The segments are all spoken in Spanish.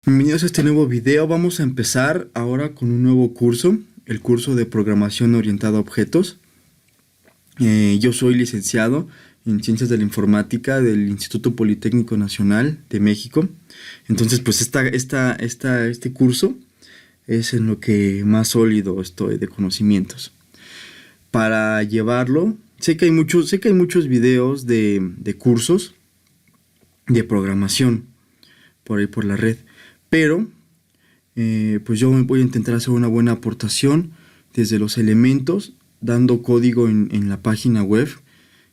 Bienvenidos a este nuevo video. Vamos a empezar ahora con un nuevo curso, el curso de programación orientada a objetos. Yo soy licenciado en Ciencias de la Informática del Instituto Politécnico Nacional de México. Entonces, pues este curso es en lo que más sólido estoy de conocimientos. Para llevarlo, sé que hay muchos videos de cursos de programación por ahí por la red. Pero, pues yo voy a intentar hacer una buena aportación desde los elementos, dando código en la página web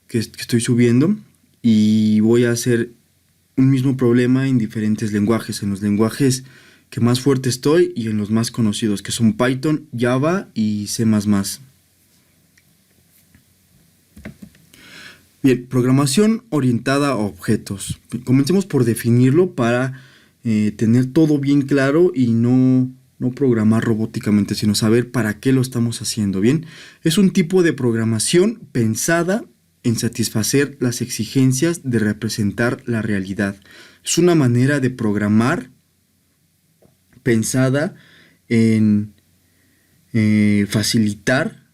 que estoy subiendo, y voy a hacer un mismo problema en diferentes lenguajes, en los lenguajes que más fuerte estoy y en los más conocidos, que son Python, Java y C++. Bien, programación orientada a objetos. Comencemos por definirlo para tener todo bien claro y no programar robóticamente, sino saber para qué lo estamos haciendo. Bien, es un tipo de programación pensada en satisfacer las exigencias de representar la realidad. Es una manera de programar pensada en facilitar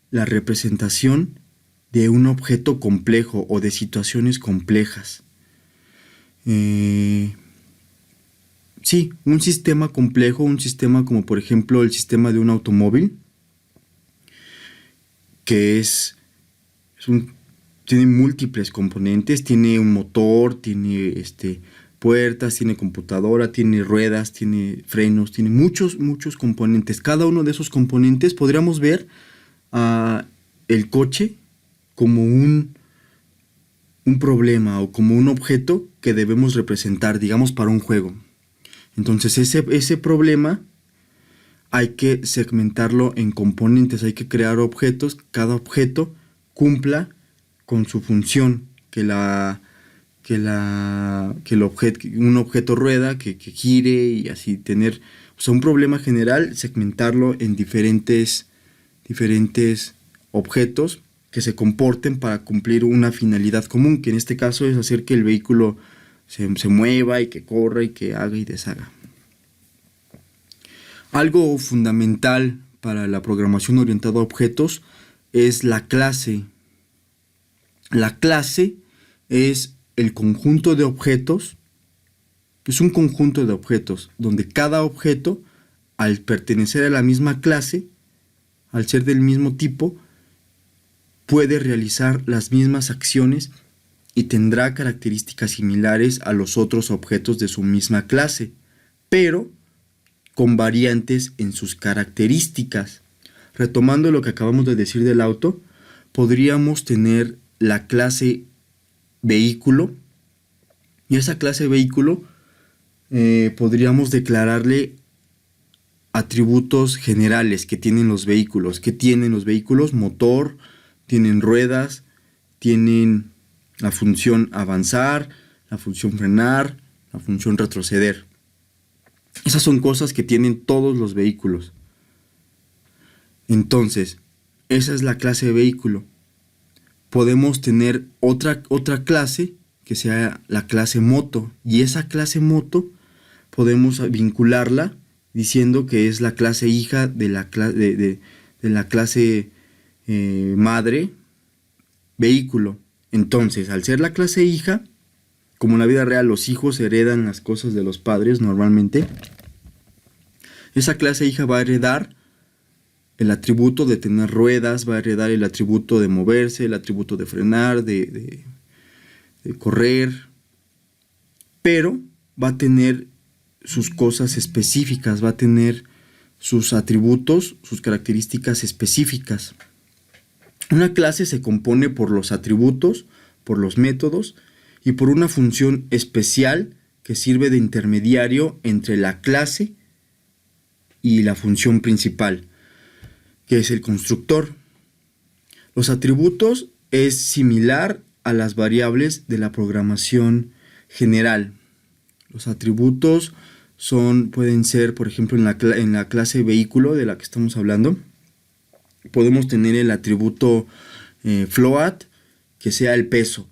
la representación de un objeto complejo o de situaciones complejas. Sí, un sistema complejo, un sistema como por ejemplo el sistema de un automóvil, que tiene múltiples componentes, tiene un motor, tiene puertas, tiene computadora, tiene ruedas, tiene frenos, tiene muchos componentes. Cada uno de esos componentes podríamos ver el coche como un problema o como un objeto que debemos representar, digamos, para un juego. Entonces ese problema hay que segmentarlo en componentes, hay que crear objetos, cada objeto cumpla con su función, un objeto rueda, que gire y así tener, o sea, un problema general, segmentarlo en diferentes objetos que se comporten para cumplir una finalidad común, que en este caso es hacer que el vehículo se mueva y que corra y que haga y deshaga. Algo fundamental para la programación orientada a objetos es la clase. La clase es el conjunto de objetos, es un conjunto de objetos donde cada objeto, al pertenecer a la misma clase, al ser del mismo tipo, puede realizar las mismas acciones y tendrá características similares a los otros objetos de su misma clase, pero con variantes en sus características. Retomando lo que acabamos de decir del auto, podríamos tener la clase vehículo, y esa clase vehículo podríamos declararle atributos generales que tienen los vehículos. ¿Qué tienen los vehículos? Motor, tienen ruedas, tienen la función avanzar, la función frenar, la función retroceder. Esas son cosas que tienen todos los vehículos. Entonces, esa es la clase de vehículo. Podemos tener otra clase que sea la clase moto, y esa clase moto podemos vincularla diciendo que es la clase hija de la clase madre vehículo. Entonces, al ser la clase hija, como en la vida real los hijos heredan las cosas de los padres normalmente, esa clase hija va a heredar el atributo de tener ruedas, va a heredar el atributo de moverse, el atributo de frenar, de correr, pero va a tener sus cosas específicas, va a tener sus atributos, sus características específicas. Una clase se compone por los atributos, por los métodos y por una función especial que sirve de intermediario entre la clase y la función principal, que es el constructor. Los atributos es similar a las variables de la programación general. Los atributos pueden ser, por ejemplo, en la clase vehículo de la que estamos hablando, podemos tener el atributo float, que sea el peso.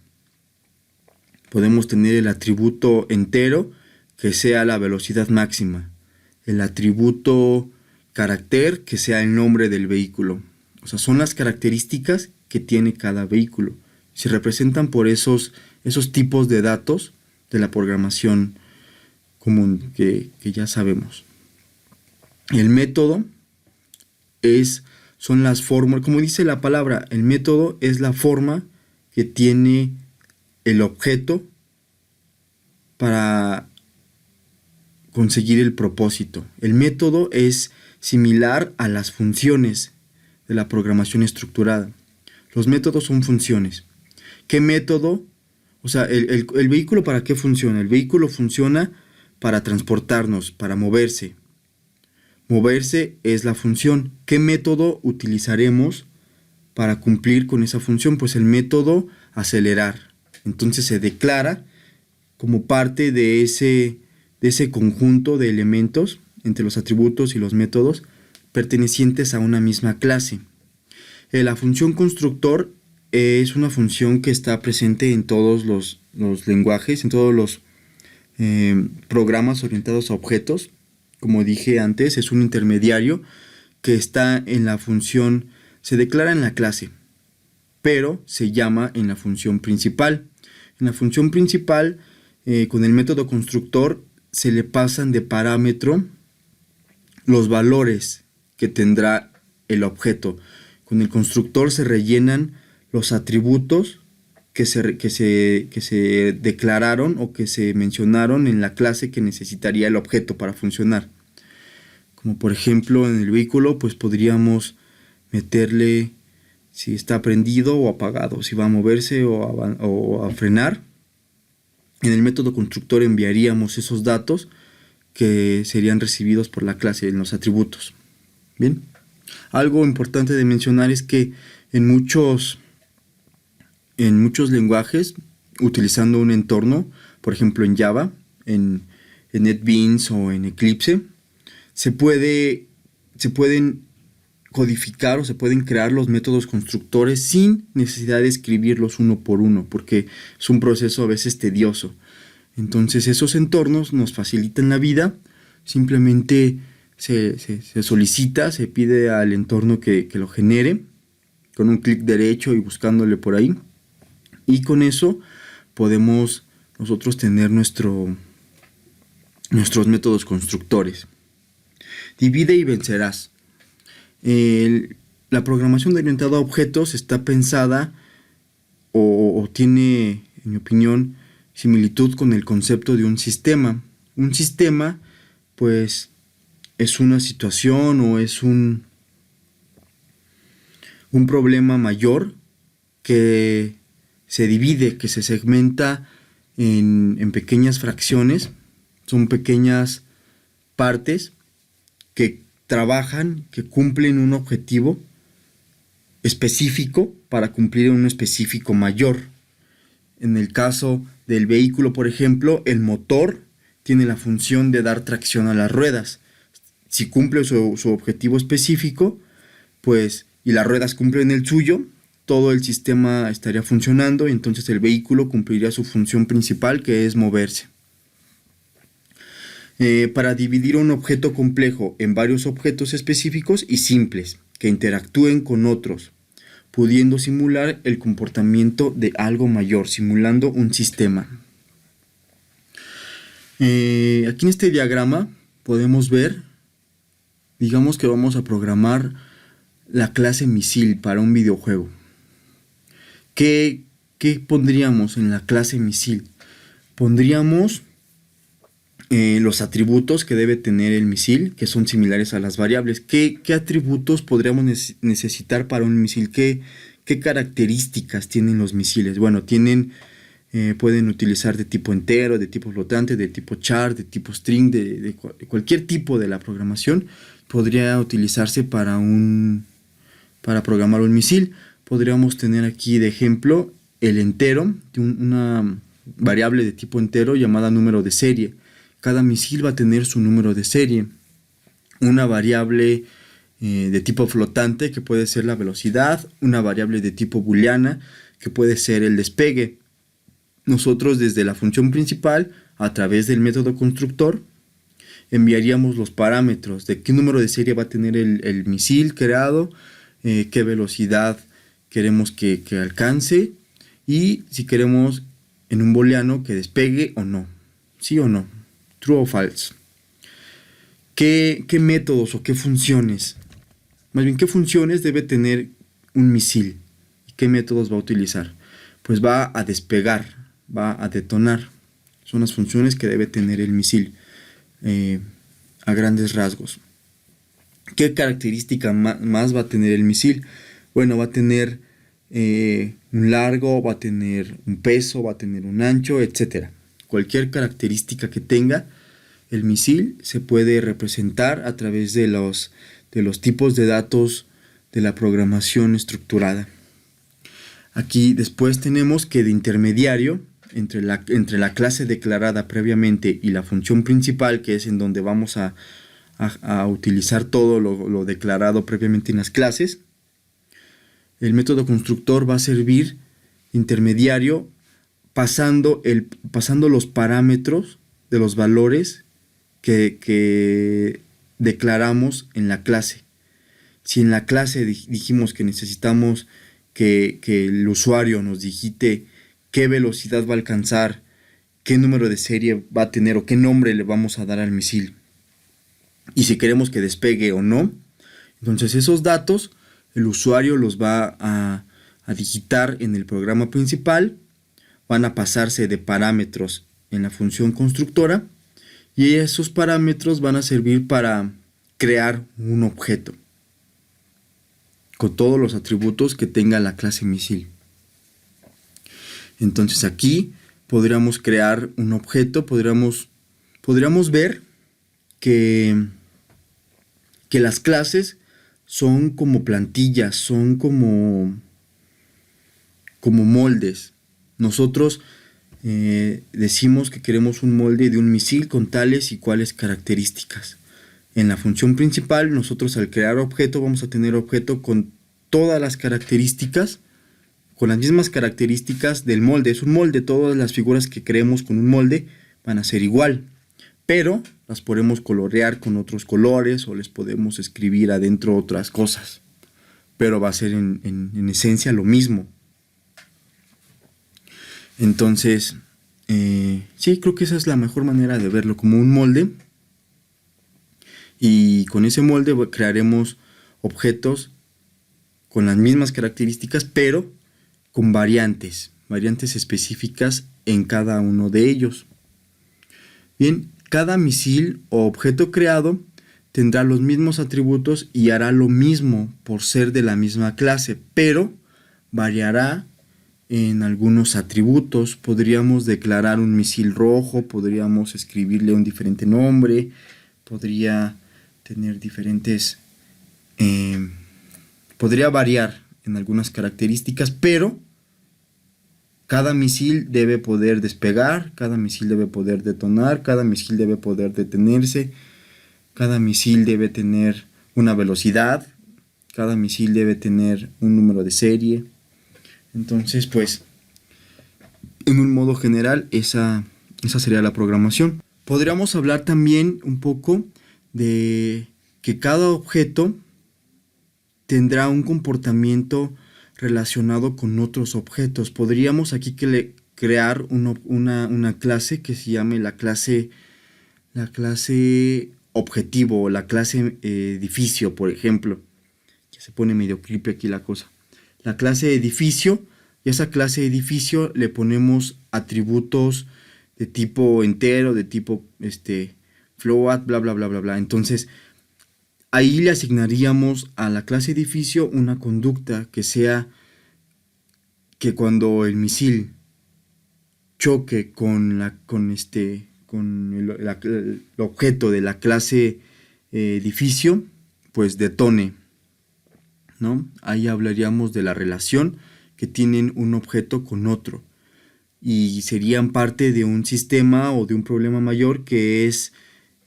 Podemos tener el atributo entero, que sea la velocidad máxima. El atributo carácter, que sea el nombre del vehículo. O sea, son las características que tiene cada vehículo. Se representan por esos tipos de datos de la programación común que ya sabemos. El método son las formas, como dice la palabra, el método es la forma que tiene el objeto para conseguir el propósito. El método es similar a las funciones de la programación estructurada. Los métodos son funciones. ¿Qué método? O sea, el vehículo, ¿para qué funciona? El vehículo funciona para transportarnos, para moverse. Moverse es la función. ¿Qué método utilizaremos para cumplir con esa función? Pues el método acelerar. Entonces se declara como parte de ese conjunto de elementos entre los atributos y los métodos pertenecientes a una misma clase. La función constructor es una función que está presente en todos los lenguajes, en todos los programas orientados a objetos. Como dije antes, es un intermediario que está en la función, se declara en la clase, pero se llama en la función principal. En la función principal, con el método constructor, se le pasan de parámetro los valores que tendrá el objeto. Con el constructor se rellenan los atributos que se declararon o que se mencionaron en la clase que necesitaría el objeto para funcionar. Como por ejemplo en el vehículo, pues podríamos meterle si está prendido o apagado, si va a moverse o a frenar. En el método constructor enviaríamos esos datos que serían recibidos por la clase en los atributos. Bien, algo importante de mencionar es que en muchos lenguajes, utilizando un entorno, por ejemplo en Java, en NetBeans o en Eclipse, se pueden codificar o se pueden crear los métodos constructores sin necesidad de escribirlos uno por uno, porque es un proceso a veces tedioso. Entonces esos entornos nos facilitan la vida. Simplemente se solicita, se pide al entorno que lo genere con un clic derecho y buscándole por ahí, y con eso podemos nosotros tener nuestros métodos constructores. Divide y vencerás. La programación orientada a objetos está pensada o tiene, en mi opinión, similitud con el concepto de un sistema. Un sistema, pues, es una situación o es un problema mayor que se divide, que se segmenta en pequeñas fracciones. Son pequeñas partes que trabajan, que cumplen un objetivo específico para cumplir un específico mayor. En el caso del vehículo, por ejemplo, el motor tiene la función de dar tracción a las ruedas. Si cumple su objetivo específico, pues, y las ruedas cumplen el suyo, todo el sistema estaría funcionando y entonces el vehículo cumpliría su función principal, que es moverse. Para dividir un objeto complejo en varios objetos específicos y simples que interactúen con otros, pudiendo simular el comportamiento de algo mayor, simulando un sistema. Aquí en este diagrama podemos ver, digamos que vamos a programar la clase misil para un videojuego. ¿Qué pondríamos en la clase misil? Pondríamos los atributos que debe tener el misil, que son similares a las variables. ¿Qué atributos podríamos necesitar para un misil? ¿Qué características tienen los misiles? Bueno, pueden utilizar de tipo entero, de tipo flotante, de tipo char, de tipo string, de cualquier tipo de la programación podría utilizarse para programar un misil. Podríamos tener aquí de ejemplo el entero, una variable de tipo entero llamada número de serie. Cada misil va a tener su número de serie. Una variable de tipo flotante, que puede ser la velocidad. Una variable de tipo booleana, que puede ser el despegue. Nosotros desde la función principal a través del método constructor, enviaríamos los parámetros de qué número de serie va a tener el misil creado, qué velocidad queremos que alcance y si queremos en un booleano que despegue o no, sí o no, true o false. ¿Qué métodos o qué funciones? Más bien, ¿qué funciones debe tener un misil? ¿Y qué métodos va a utilizar? Pues va a despegar, va a detonar. Son las funciones que debe tener el misil a grandes rasgos. ¿Qué característica más va a tener el misil? Bueno, va a tener un largo, va a tener un peso, va a tener un ancho, etc. Cualquier característica que tenga el misil se puede representar a través de los tipos de datos de la programación estructurada. Aquí después tenemos que de intermediario entre la clase declarada previamente y la función principal, que es en donde vamos a utilizar todo lo declarado previamente en las clases, el método constructor va a servir intermediario pasando los parámetros de los valores que declaramos en la clase. Si en la clase dijimos que necesitamos que el usuario nos digite qué velocidad va a alcanzar, qué número de serie va a tener o qué nombre le vamos a dar al misil, y si queremos que despegue o no, entonces esos datos el usuario los va a digitar en el programa principal, van a pasarse de parámetros en la función constructora y esos parámetros van a servir para crear un objeto con todos los atributos que tenga la clase misil. Entonces aquí podríamos crear un objeto, podríamos ver que las clases son como plantillas, son como moldes. Nosotros decimos que queremos un molde de un misil con tales y cuales características. En la función principal, nosotros al crear objeto vamos a tener objeto con todas las características, con las mismas características del molde. Es un molde, todas las figuras que creemos con un molde van a ser igual, pero las podemos colorear con otros colores o les podemos escribir adentro otras cosas, pero va a ser en esencia lo mismo. Entonces, sí, creo que esa es la mejor manera de verlo, como un molde. Y con ese molde crearemos objetos con las mismas características, pero con variantes específicas en cada uno de ellos. Bien, cada misil o objeto creado tendrá los mismos atributos y hará lo mismo por ser de la misma clase, pero variará en algunos atributos. Podríamos declarar un misil rojo, podríamos escribirle un diferente nombre, podría tener diferentes, podría variar en algunas características, pero cada misil debe poder despegar, cada misil debe poder detonar, cada misil debe poder detenerse, cada misil debe tener una velocidad, cada misil debe tener un número de serie. Entonces, pues, en un modo general, esa sería la programación. Podríamos hablar también un poco de que cada objeto tendrá un comportamiento relacionado con otros objetos. Podríamos aquí crear una clase que se llame la clase objetivo o la clase edificio, por ejemplo. Ya se pone medio creepy aquí la cosa. La clase edificio, y a esa clase edificio le ponemos atributos de tipo entero, de tipo float, bla bla bla bla bla. Entonces ahí le asignaríamos a la clase edificio una conducta que sea que cuando el misil choque con el objeto de la clase edificio, pues detone, ¿no? Ahí hablaríamos de la relación que tienen un objeto con otro y serían parte de un sistema o de un problema mayor que es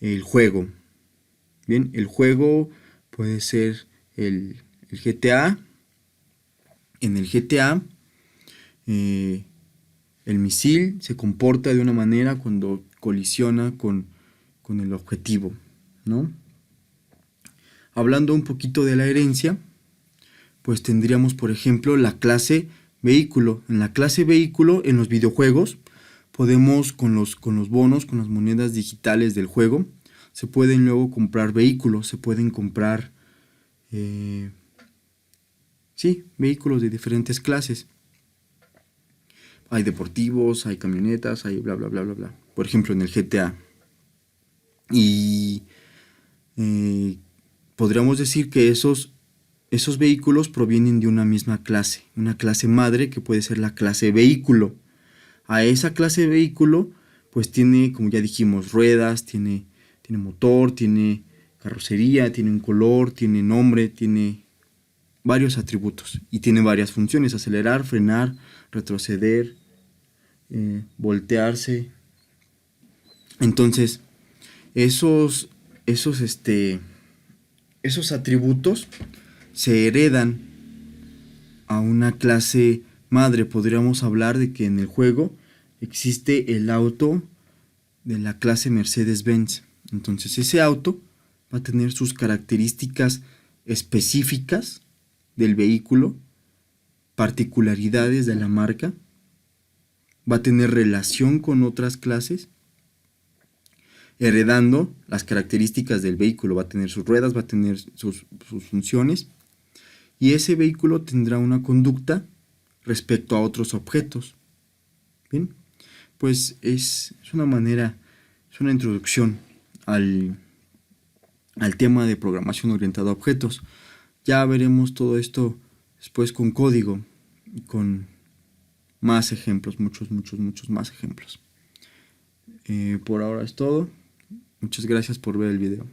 el juego. Bien, el juego puede ser el GTA. En el GTA El misil se comporta de una manera cuando colisiona con el objetivo, ¿no? Hablando un poquito de la herencia, pues tendríamos, por ejemplo, la clase vehículo. En la clase vehículo, en los videojuegos, podemos, con los bonos, con las monedas digitales del juego, se pueden luego comprar vehículos, se pueden comprar, vehículos de diferentes clases. Hay deportivos, hay camionetas, hay bla, bla, bla, bla, bla. Por ejemplo, en el GTA. Y podríamos decir que esos vehículos provienen de una misma clase, una clase madre que puede ser la clase vehículo. A esa clase de vehículo, pues tiene, como ya dijimos, ruedas, tiene motor, tiene carrocería, tiene un color, tiene nombre, tiene varios atributos y tiene varias funciones: acelerar, frenar, retroceder, voltearse. Entonces, esos atributos se heredan a una clase madre. Podríamos hablar de que en el juego existe el auto de la clase Mercedes-Benz. Entonces ese auto va a tener sus características específicas del vehículo, particularidades de la marca, va a tener relación con otras clases, heredando las características del vehículo. Va a tener sus ruedas, va a tener sus funciones, y ese vehículo tendrá una conducta respecto a otros objetos. Bien, pues es una manera, es una introducción al tema de programación orientada a objetos. Ya veremos todo esto después con código y con más ejemplos, muchos más ejemplos. Por ahora es todo. Muchas gracias por ver el video.